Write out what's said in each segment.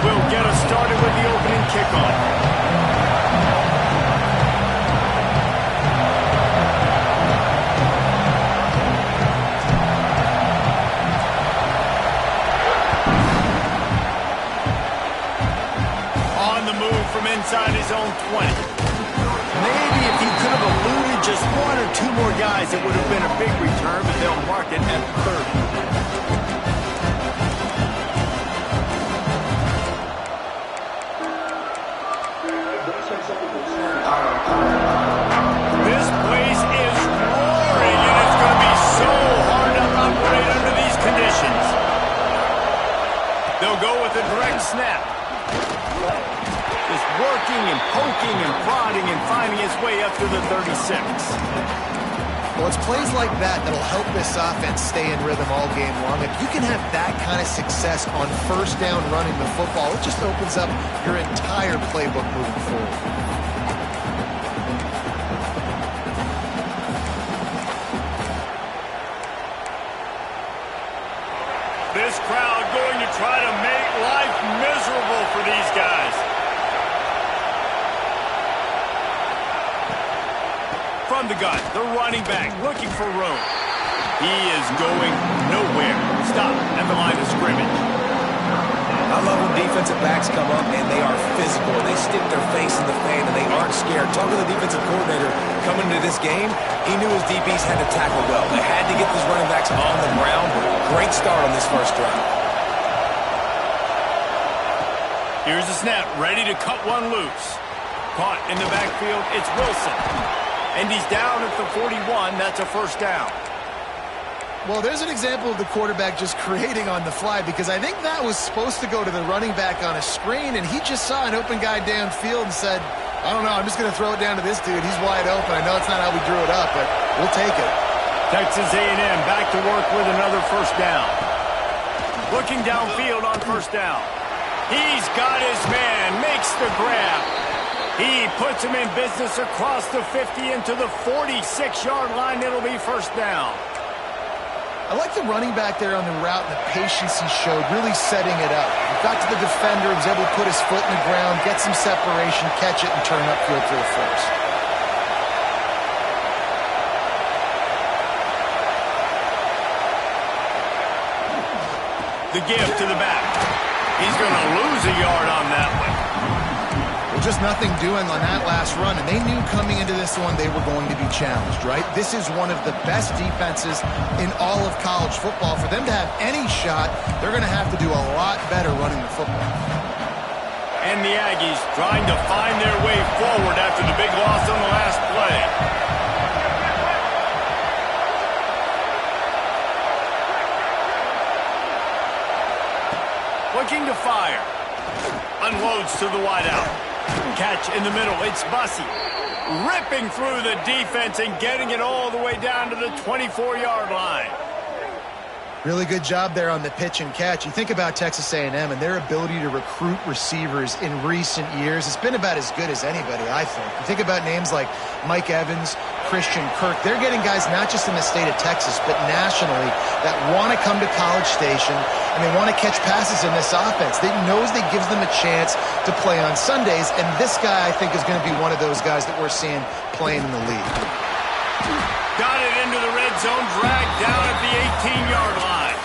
will get us started with the opening kickoff. From inside his own 20. Maybe if he could have eluded just one or two more guys, it would have been a big return, but they'll mark it at 30. This place is roaring, and it's going to be so hard to operate under these conditions. They'll go with a direct snap. Just working and poking and prodding and finding his way up to the 36. Well, it's plays like that that'll help this offense stay in rhythm all game long. If you can have that kind of success on first down running the football, it just opens up your entire playbook moving forward. This crowd going to try to make life miserable for these guys. From the gun, the running back looking for room. He is going nowhere. Stop at the line of scrimmage. I love when defensive backs come up and they are physical. They stick their face in the fan and they aren't scared. Talking to the defensive coordinator coming into this game, he knew his DBs had to tackle well. They had to get these running backs on the ground. Great start on this first drive. Here's the snap, ready to cut one loose. Caught in the backfield, it's Wilson. And he's down at the 41. That's a first down. Well, there's an example of the quarterback just creating on the fly, because I think that was supposed to go to the running back on a screen, and he just saw an open guy downfield and said, I don't know, I'm just going to throw it down to this dude. He's wide open. I know it's not how we drew it up, but we'll take it. Texas A&M back to work with another first down. Looking downfield on first down. He's got his man, makes the grab. He puts him in business across the 50 into the 46-yard line. It'll be first down. I like the running back there on the route and the patience he showed, really setting it up. He got to the defender, was able to put his foot in the ground, get some separation, catch it, and turn upfield for the first. The give to the back. He's going to lose a yard on that one. Just nothing doing on that last run, and they knew coming into this one they were going to be challenged, right? This is one of the best defenses in all of college football. For them to have any shot, they're going to have to do a lot better running the football. And the Aggies trying to find their way forward after the big loss on the last play. Looking to fire. Unloads to the wideout. Catch in the middle. It's Bussey. Ripping through the defense and getting it all the way down to the 24-yard line. Really good job there on the pitch and catch. You think about Texas A&M and their ability to recruit receivers in recent years. It's been about as good as anybody, I think. You think about names like Mike Evans, Christian Kirk. They're getting guys not just in the state of Texas, but nationally that want to come to College Station and they want to catch passes in this offense. They knows that gives them a chance to play on Sundays, and this guy, I think, is going to be one of those guys that we're seeing playing in the league. Got it into the red zone, dragged down at the 18-yard line.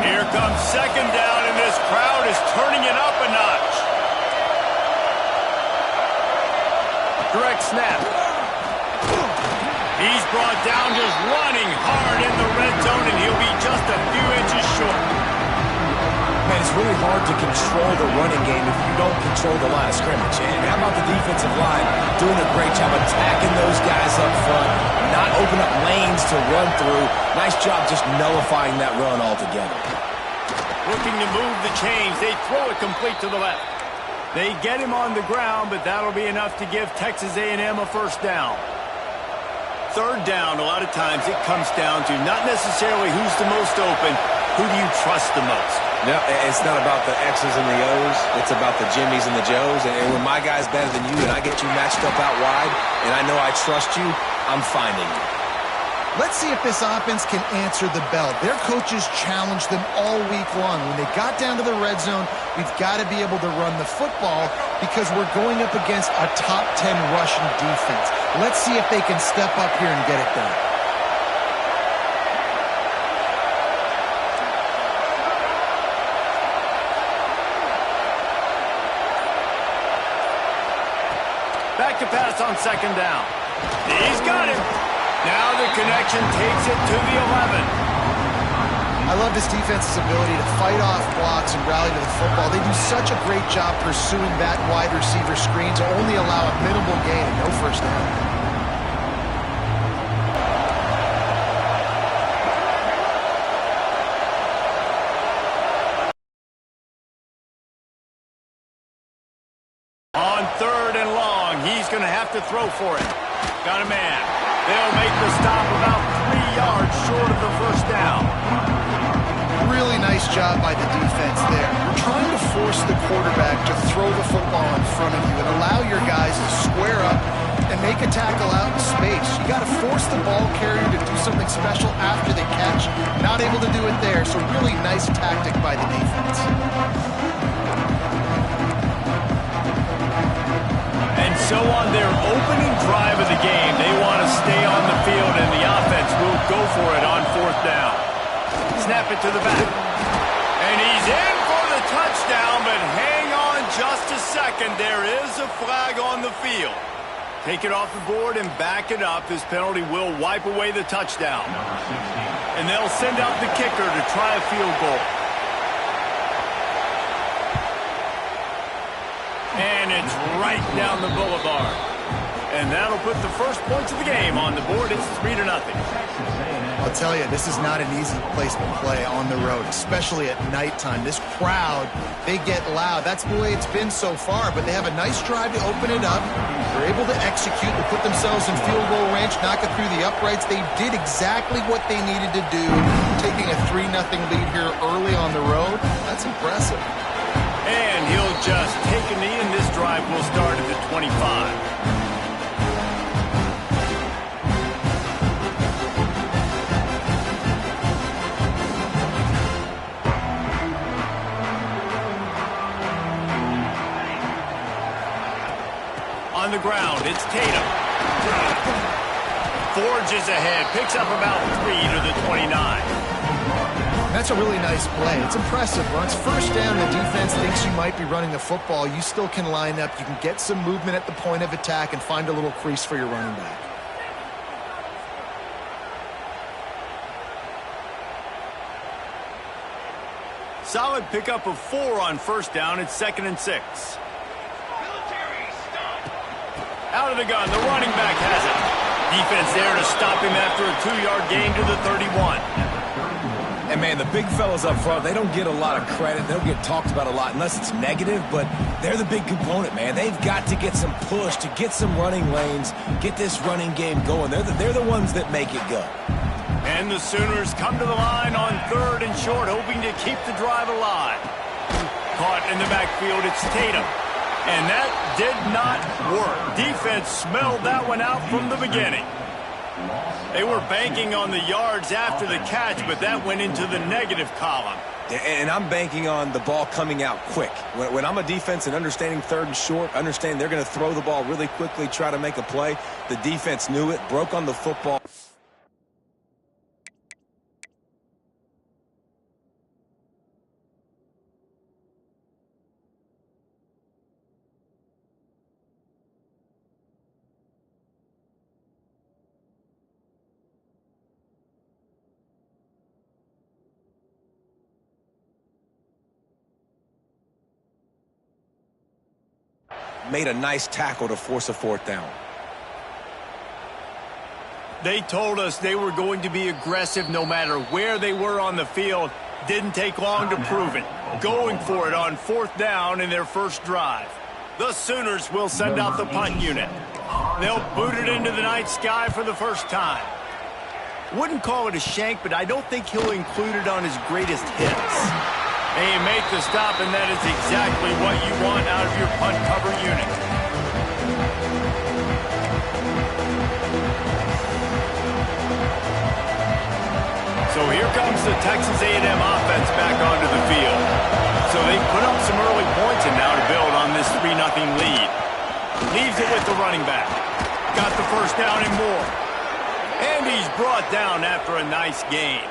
Here comes second down, and this crowd is turning it up a notch. Direct snap. He's brought down just running hard in the red zone, and he'll be just a few inches short. Man, it's really hard to control the running game if you don't control the line of scrimmage. And how about the defensive line doing a great job attacking those guys up front, not open up lanes to run through. Nice job just nullifying that run altogether. Looking to move the chains. They throw it complete to the left. They get him on the ground, but that'll be enough to give Texas A&M a first down. Third down, a lot of times it comes down to not necessarily who's the most open, who do you trust the most? No, it's not about the X's and the O's. It's about the Jimmies and the Joes. And when my guy's better than you and I get you matched up out wide and I know I trust you, I'm finding you. Let's see if this offense can answer the bell. Their coaches challenged them all week long. When they got down to the red zone, we've got to be able to run the football because we're going up against a top 10 rushing defense. Let's see if they can step up here and get it done. Back to pass on second down. He's got it. Now the connection takes it to the 11. I love this defense's ability to fight off blocks and rally to the football. They do such a great job pursuing that wide receiver screen to only allow a minimal gain and no first down. On third and long, he's going to have to throw for it. Got a man. They'll make the stop about 3 yards short of the first down. Really nice job by the defense there. You're trying to force the quarterback to throw the football in front of you and allow your guys to square up and make a tackle out in space. You got to force the ball carrier to do something special after they catch. Not able to do it there, so really nice tactic by the defense. And so on their opening drive of the game, they want to stay on the field, and the offense will go for it on fourth down. Snap it to the back. And he's in for the touchdown, but hang on just a second. There is a flag on the field. Take it off the board and back it up. This penalty will wipe away the touchdown. And they'll send out the kicker to try a field goal. And it's right down the boulevard. And that'll put the first points of the game on the board. It's 3-0. I'll tell you, this is not an easy place to play on the road, especially at nighttime. This crowd, they get loud. That's the way it's been so far, but they have a nice drive to open it up. They're able to execute, to put themselves in field goal range, knock it through the uprights. They did exactly what they needed to do, taking a 3-0 lead here early on the road. That's impressive. And he'll just take a knee, and this drive will start at the 25. On the ground, it's Tatum. Forges ahead, picks up about 3 to the 29. That's a really nice play. It's impressive. When it's first down, the defense thinks you might be running the football. You still can line up. You can get some movement at the point of attack and find a little crease for your running back. Solid pickup of 4 on first down. It's 2nd and 6. Out of the gun, the running back has it. Defense there to stop him after a 2-yard gain to the 31. And, man, the big fellas up front, they don't get a lot of credit. They don't get talked about a lot unless it's negative, but they're the big component, man. They've got to get some push, to get some running lanes, get this running game going. They're the ones that make it go. And the Sooners come to the line on 3rd and short, hoping to keep the drive alive. Caught in the backfield, it's Tatum. And that did not work. Defense smelled that one out from the beginning. They were banking on the yards after the catch, but that went into the negative column. And I'm banking on the ball coming out quick. When I'm a defense and understanding 3rd and short, understanding they're going to throw the ball really quickly, try to make a play, the defense knew it, broke on the football. Made a nice tackle to force a 4th down. They told us they were going to be aggressive no matter where they were on the field. Didn't take long to prove it. Going for it on 4th down in their first drive. The Sooners will send out the punt unit. They'll boot it into the night sky for the first time. Wouldn't call it a shank, but I don't think he'll include it on his greatest hits. They make the stop, and that is exactly what you want out of your punt cover unit. So here comes the Texas A&M offense back onto the field. So they put up some early points, and now to build on this 3-0 lead. Leaves it with the running back. Got the first down and more. And he's brought down after a nice gain.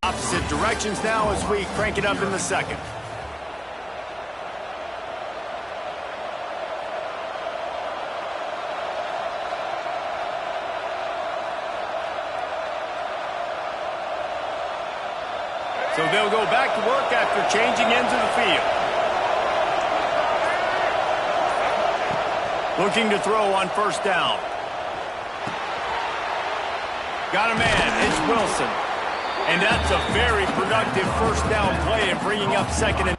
Opposite directions now as we crank it up in the second. So they'll go back to work after changing ends of the field. Looking to throw on first down. Got a man, it's Wilson. And that's a very productive first down play and bringing up second and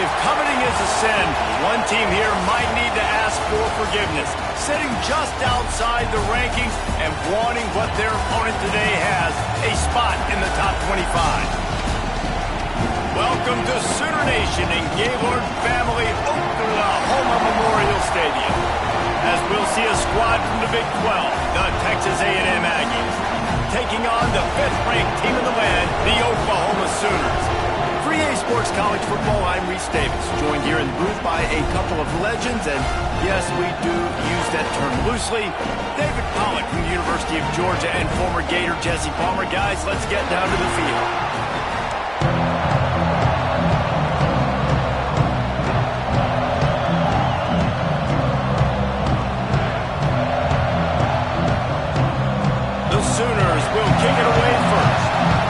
if coveting is a sin, one team here might need to ask for forgiveness. Sitting just outside the rankings and wanting what their opponent today has, a spot in the top 25. Welcome to Sooner Nation and Gaylord family Oklahoma Memorial Stadium. As we'll see a squad from the Big 12, the Texas A&M Aggies, taking on the 5th-ranked team in the land, the Oklahoma Sooners. For EA Sports College Football, I'm Reese Davis, joined here in the booth by a couple of legends, and yes, we do use that term loosely. David Pollack from the University of Georgia and former Gator Jesse Palmer. Guys, let's get down to the field. The Sooners will kick it away first.